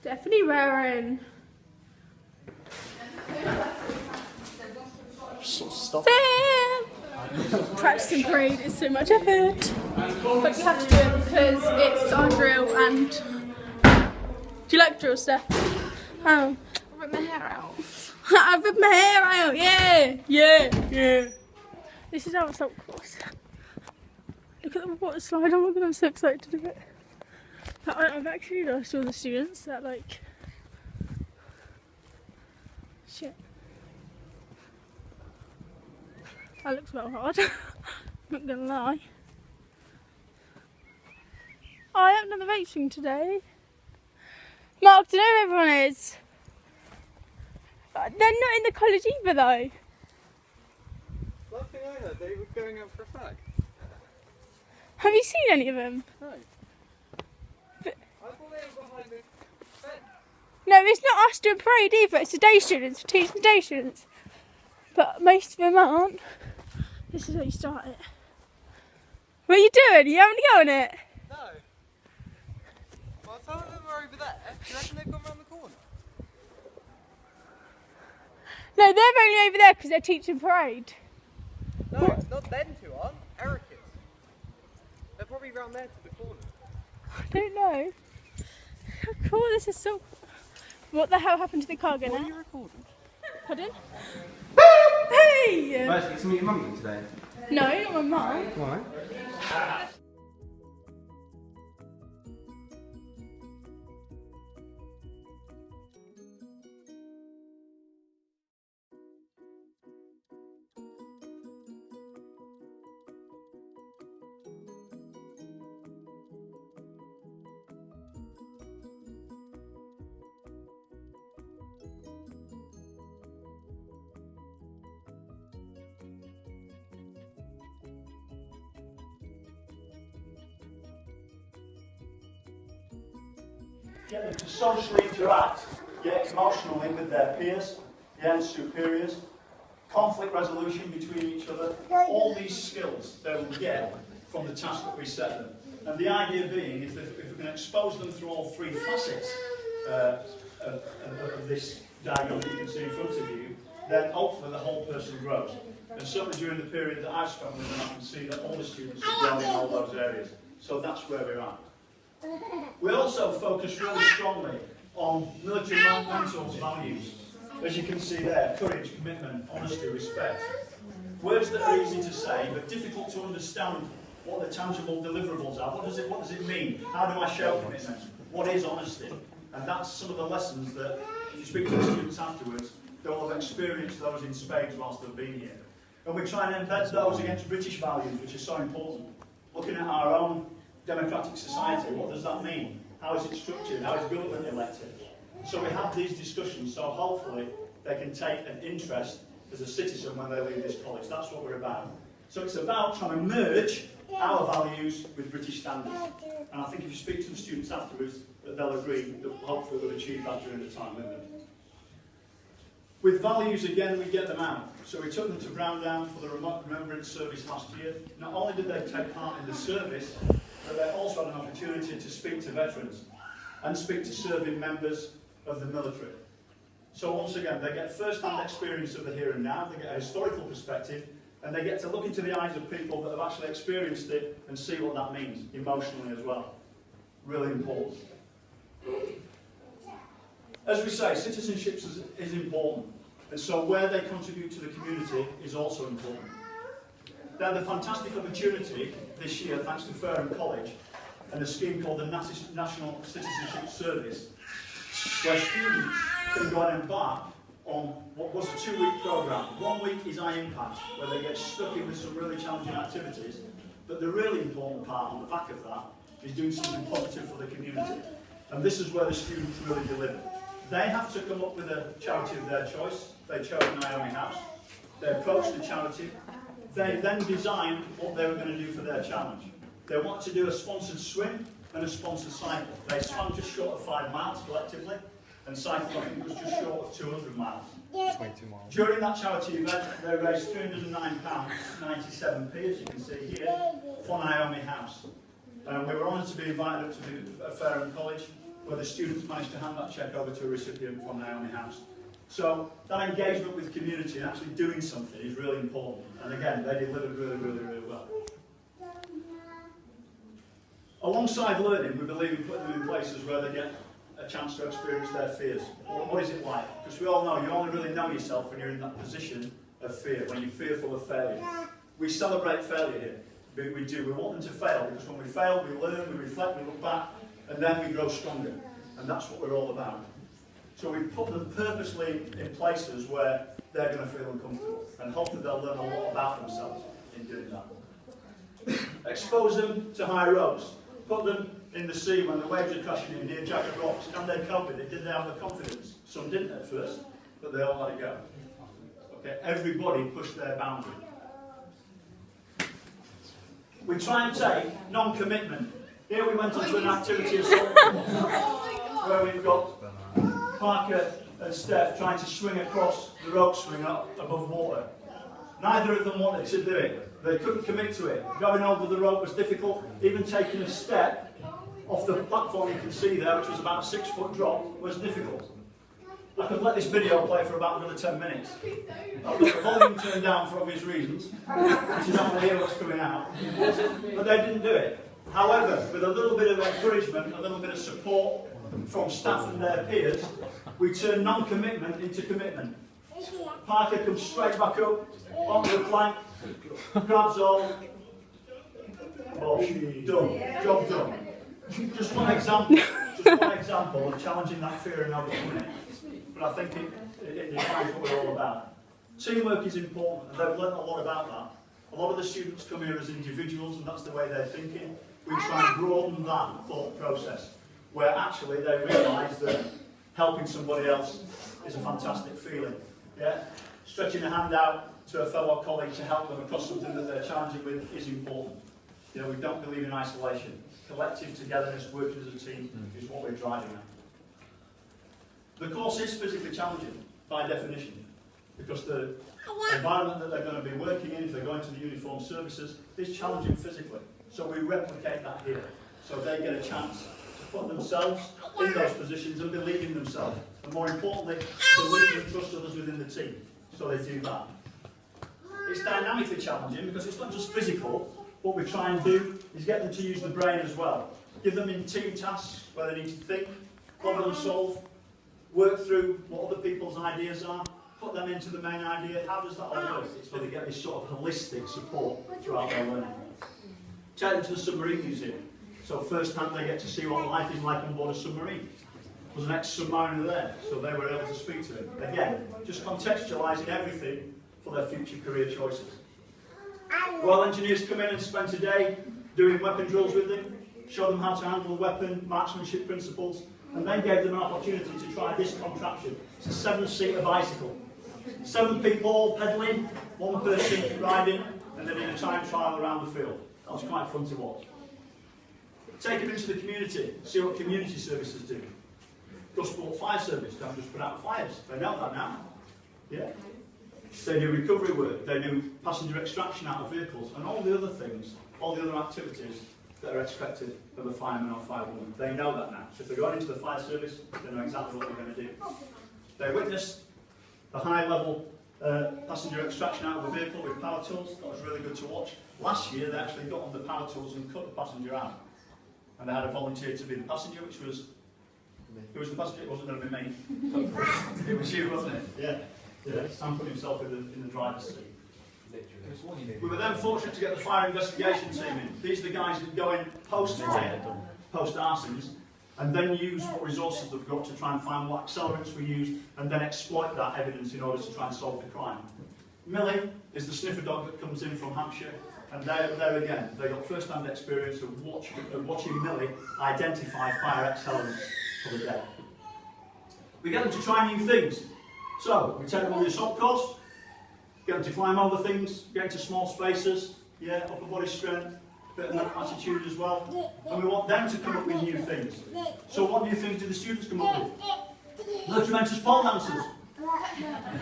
Stephanie wearing? Stop. Sam! Practicing parade is so much effort. But you have to do it because it's our drill and... Do you like drill, Steph? Oh. I ripped my hair out. I've ripped my hair out, yeah! Yeah, yeah. This is our assault course. Look at the water slide, oh my god, I'm so excited to do it. I've actually lost all the students that like... Shit. That looks well hard. I'm not gonna lie. Oh, I haven't done the racing today. Mark, do you know where everyone is? They're not in the college either though. Last thing I heard, they were going out for a fag. Have you seen any of them? No. But, I thought they were behind the fence. no, it's not us doing parade either. It's the day students, we're teaching day students. But most of them aren't. This is how you start it. What are you doing? You having a go on it? No. Well, some of them are over there. Do you reckon they've gone round the corner? No, they're only over there because they're teaching parade. No, not them two, aren't Eric is. They're probably round there to the corner. I don't know. How cool, this is so... What the hell happened to the cargo What now? are you recording? Pardon? Hey! Where's get to meet your mum today? No, not my mum. Why? Get them to socially interact, get emotionally with their peers, and superiors, conflict resolution between each other, all these skills they will get from the task that we set them. And the idea being, if we can expose them through all three facets of this diagram that you can see in front of you, then hopefully the whole person grows. And certainly during the period that I've spent with them, I can see that all the students have grown in all those areas. So that's where we're at. We also focus really strongly on military mentors values. As you can see there, courage, commitment, honesty, respect. Words that are easy to say, but difficult to understand what the tangible deliverables are. What does it mean? How do I show commitment? What is honesty? And that's some of the lessons that, if you speak to the students afterwards, they'll have experienced those in spades whilst they've been here. And we try and embed those against British values, which are so important. Looking at our own democratic society, what does that mean? How is it structured? How is government elected? So we have these discussions, so hopefully they can take an interest as a citizen when they leave this college. That's what we're about. So it's about trying to merge our values with British standards. And I think if you speak to the students afterwards, that they'll agree that hopefully we'll achieve that during the time with them. With values, again, we get them out. So we took them to Browndown for the Remote Remembrance Service last year. Not only did they take part in the service, but they also had an opportunity to speak to veterans and speak to serving members of the military. So once again, they get first-hand experience of the here and now, they get a historical perspective, and they get to look into the eyes of people that have actually experienced it and see what that means emotionally as well. Really important. As we say, citizenship is important, and so where they contribute to the community is also important. They had a fantastic opportunity this year, thanks to Fareham College, and a scheme called the National Citizenship Service, where students can go and embark on what was a 2-week programme. 1 week is impact, where they get stuck in with some really challenging activities, but the really important part on the back of that is doing something positive for the community. And this is where the students really deliver. They have to come up with a charity of their choice. They chose Naomi House. They approached the charity. They then designed what they were going to do for their challenge. They wanted to do a sponsored swim and a sponsored cycle. They swam just short of 5 miles collectively, and cycled, I think, was just short of 200 miles. 22 miles. During that charity event, they raised £309.97, as you can see here, for Naomi House. We were honoured to be invited up to Fareham College, where the students managed to hand that cheque over to a recipient from Naomi House. So that engagement with community and actually doing something is really important. And again, they delivered really well. Alongside learning, we believe in putting them in places where they get a chance to experience their fears. What is it like? Because we all know you only really know yourself when you're in that position of fear, when you're fearful of failure. We celebrate failure here. We do. We want them to fail, because when we fail, we learn, we reflect, we look back, and then we grow stronger. And that's what we're all about. So we've put them purposely in places where they're going to feel uncomfortable, and hopefully they'll learn a lot about themselves in doing that. Expose them to high roads. Put them in the sea when the waves are crashing in near jagged rocks. Can they cope with it? Did they have the confidence? Some didn't at first, but they all let it go. Okay, everybody pushed their boundary. We try and take non-commitment. Here we went on to an activity where we've got Parker and Steph trying to swing across the rope swing up above water. Neither of them wanted to do it. They couldn't commit to it. Going over the rope was difficult. Even taking a step off the platform you can see there, which was about a 6-foot drop, was difficult. I could let this video play for about another 10 minutes. I've got the volume turned down for obvious reasons, which is not to hear what's coming out. But they didn't do it. However, with a little bit of encouragement, a little bit of support from staff and their peers, we turn non-commitment into commitment. Parker comes straight back up, onto the plank, grabs hold, done, job done. Just one example of challenging that fear and overcoming it. But I think it defines what we're all about. Teamwork is important, and they've learnt a lot about that. A lot of the students come here as individuals, and that's the way they're thinking. We try and broaden that thought process, where actually they realise that helping somebody else is a fantastic feeling. Yeah? Stretching a hand out to a fellow colleague to help them across something that they're challenging with is important. You know, we don't believe in isolation. Collective togetherness, working as a team, is what we're driving at. The course is physically challenging, by definition, because the environment that they're going to be working in, if they're going to the uniformed services, is challenging physically. So we replicate that here. So they get a chance to put themselves in those positions and believe in themselves. And more importantly, believe and trust others within the team. So they do that. It's dynamically challenging because it's not just physical. What we try and do is get them to use the brain as well. Give them in team tasks where they need to think, problem solve, work through what other people's ideas are, put them into the main idea. How does that all work? So they get this sort of holistic support throughout their learning. Take them to the submarine museum. So firsthand they get to see what life is like on board a submarine. There was an ex-submariner there, so they were able to speak to him. Again, just contextualising everything for their future career choices. Well, engineers come in and spend a day doing weapon drills with them, show them how to handle a weapon, marksmanship principles, and then gave them an opportunity to try this contraption. It's a 7-seater bicycle. 7 people all pedalling, 1 person riding, and then in a time trial around the field. That was quite fun to watch. Take them into the community, see what community services do. Gosport Fire Service don't just put out fires, they know that now. Yeah. They do recovery work, they do passenger extraction out of vehicles, and all the other things, all the other activities that are expected of a fireman or firewoman. They know that now. So if they're going into the fire service, they know exactly what they're going to do. They witnessed the high-level passenger extraction out of a vehicle with power tools. That was really good to watch. Last year, they actually got on the power tools and cut the passenger out. And they had a volunteer to be the passenger, which was... Who was the passenger? It wasn't going to be me. It was you, wasn't it? Yeah. Yeah. Sam put himself in the driver's seat. We were then fortunate to get the fire investigation team in. These are the guys that go in post-fire, post-arsons, and then use what resources they've got to try and find what accelerants we used, and then exploit that evidence in order to try and solve the crime. Millie is the sniffer dog that comes in from Hampshire, and there again, they got first-hand experience of watching Millie identify fire accelerants for the day. We get them to try new things. So, we take them on the assault course, get them to climb over things, get into small spaces, yeah, upper body strength, bit of attitude as well. And we want them to come up with new things. So what new things do the students come up with? The tremendous pole dancers.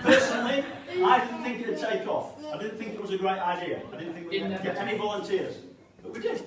Personally, I didn't think it'd take off. I didn't think it was a great idea. I didn't think we'd get any volunteers. But we did.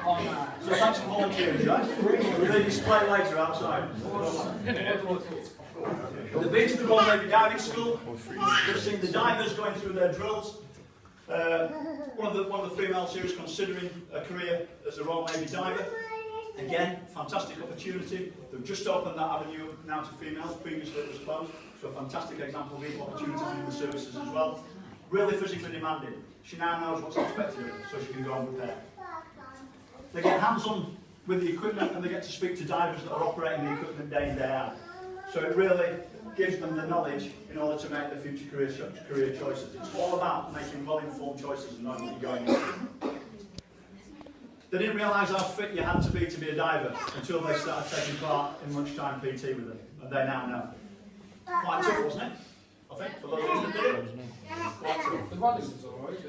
So thanks for volunteering, guys. We'll do display later outside. The beach of the Royal Navy Diving School. We've seen the divers going through their drills. One of the females here is considering a career as a Royal Navy diver. Again, fantastic opportunity. They've just opened that avenue now to females. Previously it was closed. So a fantastic example of equal opportunities in the services as well. Really physically demanding. She now knows what's expected of her, so she can go and prepare. They get hands-on with the equipment and they get to speak to divers that are operating the equipment day in, day out. So it really gives them the knowledge in order to make their future career choices. It's all about making well-informed choices and knowing what you're going into. They didn't realise how fit you had to be a diver until they started taking part in lunchtime PT with them, and they now know. Quite tough, wasn't it? I think, for those of you that did it. Quite tough. The running was alright.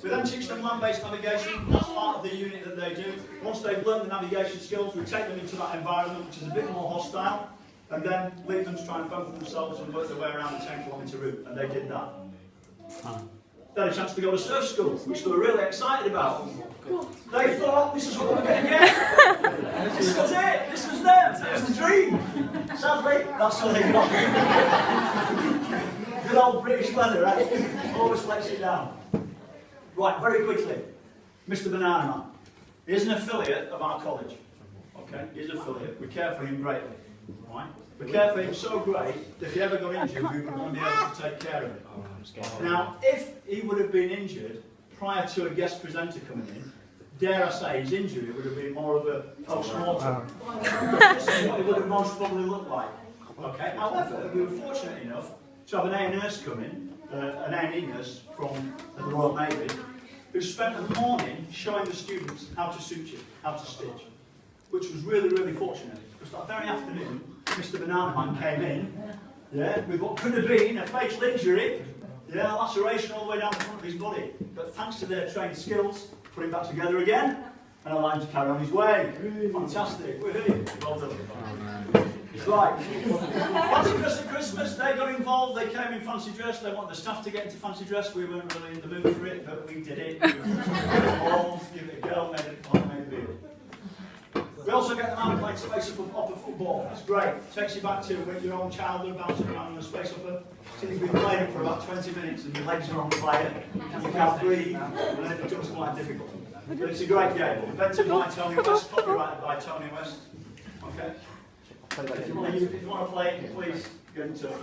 We then teach them land-based navigation. That's part of the unit that they do. Once they've learned the navigation skills, we take them into that environment, which is a bit more hostile, and then leave them to try and fend for themselves and work their way around the 10-kilometre route, and they did that. They had a chance to go to surf school, which they were really excited about. They thought, this is what we're going to get. This was it. This was them. It was the dream. Sadly, that's what they got. Good old British weather, right? Always lets you down. Right, very quickly. Mr. Banana Man. He's an affiliate of our college. Okay, he's an affiliate. We care for him greatly. Right? We care for him so great that if he ever got injured, we were going to be able to take care of him. Now, if he would have been injured prior to a guest presenter coming in, dare I say his injury would have been more of a post-mortem. This is what it would have most probably looked like. Okay. However, we were fortunate enough to have an A&E nurse come in, an A&E nurse from the Royal Navy, who spent the morning showing the students how to suture, how to stitch, which was really, really fortunate. Because that very afternoon, Mr. Banana Man came in, with what could have been a fatal injury, a laceration all the way down the front of his body. But thanks to their trained skills, put him back together again, and allowed him to carry on his way. Fantastic. Woohoo. Well done. Right. Fancy dress at Christmas, they got involved, they came in fancy dress, they wanted the staff to get into fancy dress, we weren't really in the mood for it, but we did it. We were involved, give it a go, made it real. We also get them out playing space upper football. It's great. Takes you back to when your own childhood bouncing around in a space upper. So you've been playing it for about 20 minutes and your legs are on fire, and you can't breathe, and then it becomes quite difficult. But it's a great game. Invented by Tony West, copyrighted by Tony West. Okay. If you want to play it, please get in touch.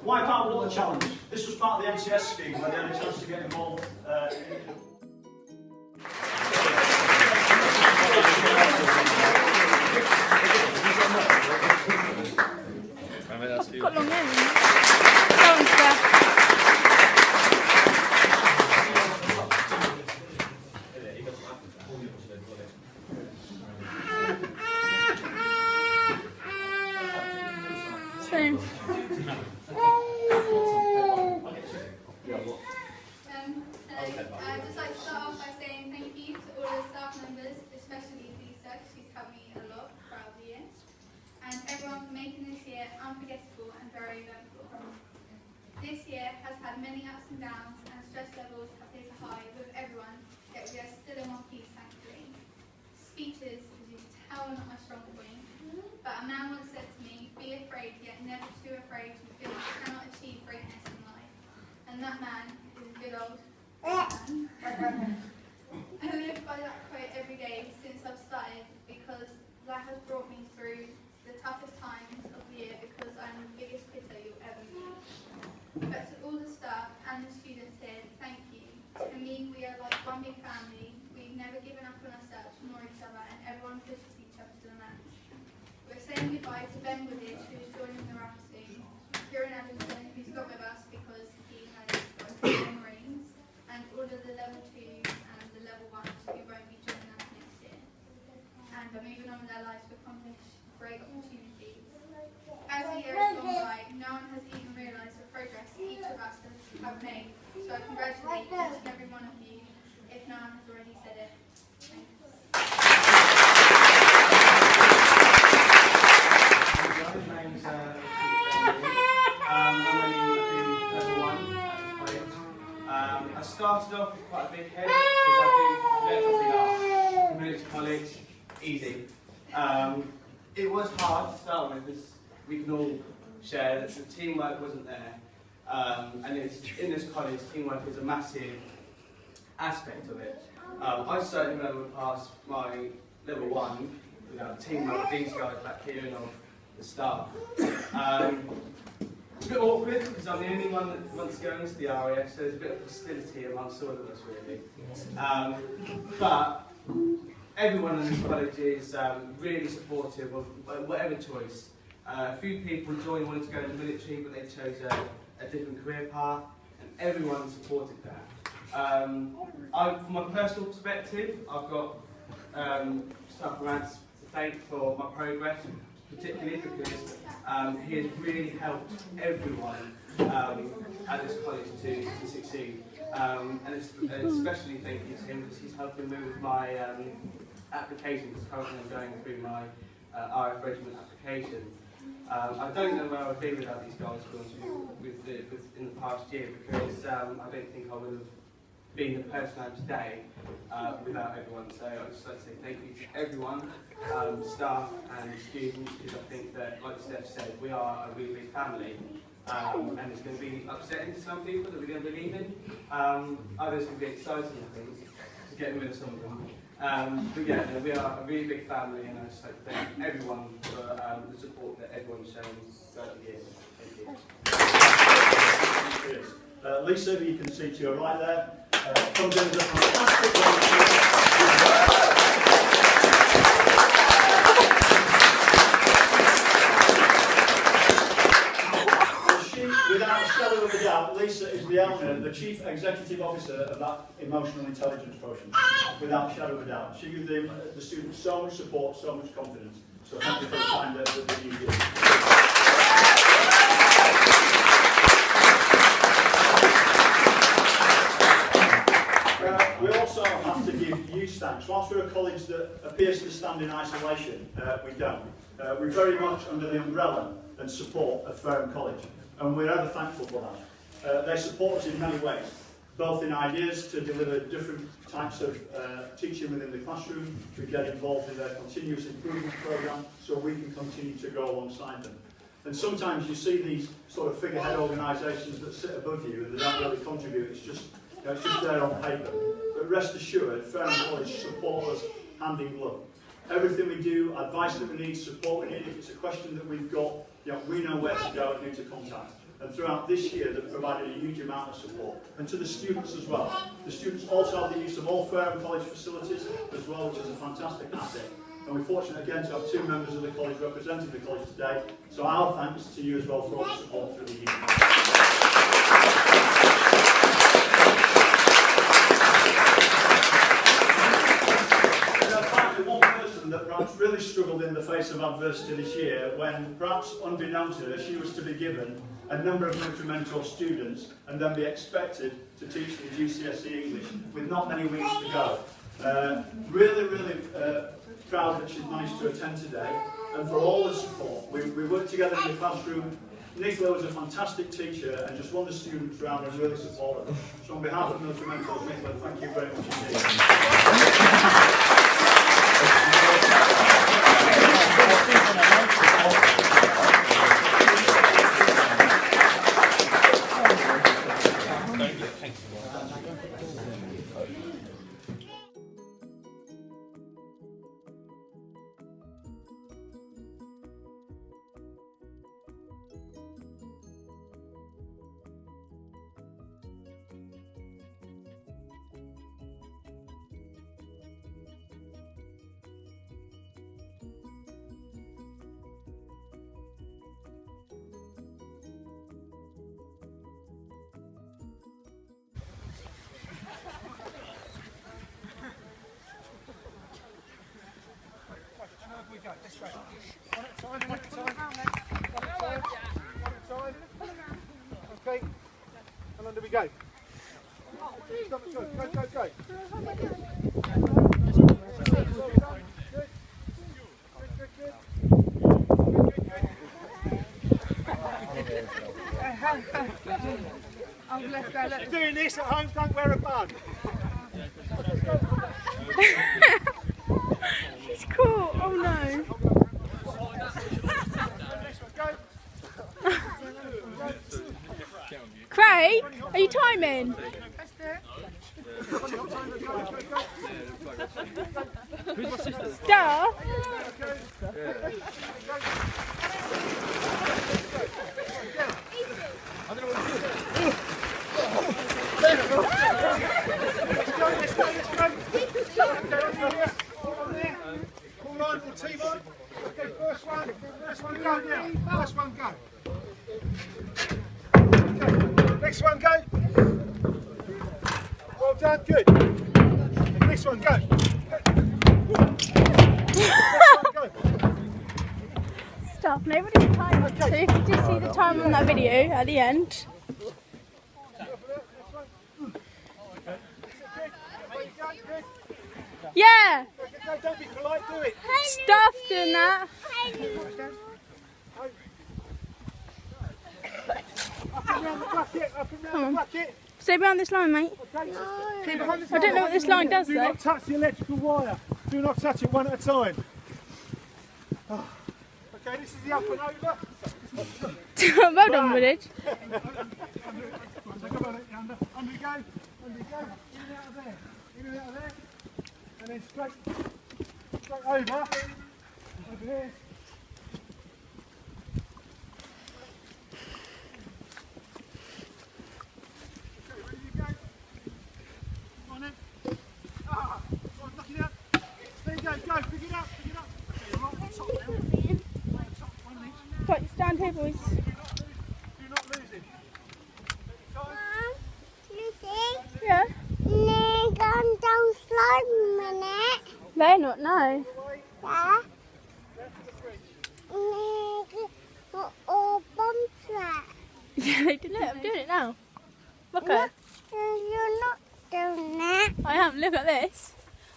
Wipeout Water Challenge. This was part of the NCS scheme where they had a chance to get involved Got long nails. Go on, Steph. Same. I'd just like to start off by saying thank you to all the staff members, especially Lisa, she's helped me a lot throughout the year, and everyone for making this year unforgettable and very eventful. This year has had many ups and downs, and stress levels have hit a high with everyone, yet we are still in one piece, thankfully. Speeches, as you can tell, are not my strong point, but a man once said to me, be afraid, yet never too afraid to feel you cannot achieve greatness in life. And that man is good old man. I live by that quote every day since I've started, because that has brought me through the toughest times of the year, because I'm the biggest quitter you'll ever meet. But to all the staff and the students here, thank you. To me, we are like one big family. We've never given up on ourselves nor each other, and everyone pushes each other to the max. We're saying goodbye to Ben Woodage, who's joining the RAF soon. Kieran Adamson, who's not with us because he has gone to the Marines, and all of the level 2s and the level 1s who won't be joining us next year. And are moving on with their lives to accomplish great opportunities. As the year has gone by, no one has even realised the progress each of us have made. So I congratulate each and every one of you, if no one has already said it. Thanks. My name's I'm running in level 1 at this college. I started off off with quite a big head because I do community college, easy. It was hard to start with because we can all share that the teamwork wasn't there. And it's, in this college, teamwork is a massive aspect of it. I certainly never passed my level 1 without teamwork with these guys back here and of the staff. It's a bit awkward because I'm the only one that wants to go into the RAF, so there's a bit of hostility amongst all of us really. But everyone in the college is really supportive of whatever choice. A few people joined wanting to go in the military, but they chose a different career path, and everyone supported that. From my personal perspective, I've got staff around to thank for my progress, particularly because he has really helped everyone at this college to succeed. And especially thank you to him because he's helping me with my application, because currently I'm going through my RF regiment application. I don't know where I would be without these guys in the past year, because I don't think I would have been the person I am today without everyone. So I'd just like to say thank you to everyone, staff and students, because I think that, like Steph said, we are a really big family. And it's going to be upsetting to some people that we're going to be leaving. Others can be exciting, I think, to get rid of some of them. But yeah, no, we are a really big family, and I just like to thank everyone for the support that everyone's shown throughout the years. Thank you. Lisa, who you can see to your right there, comes in as a fantastic without a shadow of a doubt, Lisa is the owner, the Chief Executive Officer of that Emotional Intelligence Quotient. Without a shadow of a doubt. She gives the students so much support, so much confidence. So thank you for the time that you give. We also have to give you thanks. Whilst we're a college that appears to stand in isolation, we don't. We're very much under the umbrella and support of Fareham College, and we're ever thankful for that. They support us in many ways, both in ideas to deliver different types of teaching within the classroom, to get involved in their continuous improvement programme so we can continue to grow alongside them. And sometimes you see these sort of figurehead organisations that sit above you and they don't really contribute, it's just there on paper. But rest assured, Fareham College support us hand in glove. Everything we do, advice that we need, support we need, if it's a question that we've got, we know where to go and who to contact. And throughout this year, they've provided a huge amount of support. And to the students as well. The students also have the use of all Fareham College facilities as well, which is a fantastic asset. And we're fortunate again to have 2 members of the college representing the college today. So our thanks to you as well for all the support through the year. That perhaps really struggled in the face of adversity this year, when perhaps unbeknownst to her, she was to be given a number of Nutrimentor students and then be expected to teach the GCSE English with not many weeks to go. Really proud that she's managed to attend today, and for all the support. We worked together in the classroom. Nicola was a fantastic teacher and just won the students round and really supported them. So on behalf of Nutrimentors, Nicola, thank you very much indeed. Okay, how long do we go? Stop it, go. You're doing this at home, don't wear a bun. She's cool. Oh no. Craig, are you timing? Star? Call on the team on. Okay, first one go now. First one go. Okay, next one go. Well done, good. Next one go. Stop, nobody's timing. So if you just see the time on that video at the end. Yeah! Don't be polite, do it. Stuff doing that. Up and round the bucket, up and round the bucket. Stay behind this line, mate. Okay, keep behind this I don't know what this line does Do though. not touch the electrical wire. Do not touch it one at a time. Oh. Okay, this is the up and over. Well done, Woodage. Under you go. Under you go. In and out of there. In and out of there. And then straight over. Over here. Okay, ready to go? Come on then. Ah, go on, knock it out. There you go, go, pick it up, pick it up. Okay, you're right on top now. Right on top, one each. Right, stand here, boys. Do not lose it. Yeah. They're not, no. Yeah, they did it. I'm doing it now. Look at. You're not doing that. I am. Look at this.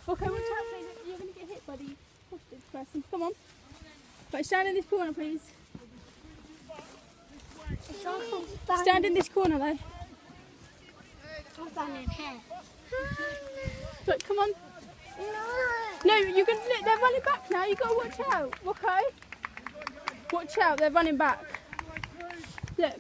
Okay, watch out, please. You're going to get hit by the hostage person. Come on. Right, stand in this corner, please. Stand in this corner, though. Right, come on. No, you can. Look, they're running back now. You got to watch out. Okay. Watch out. They're running back. Look.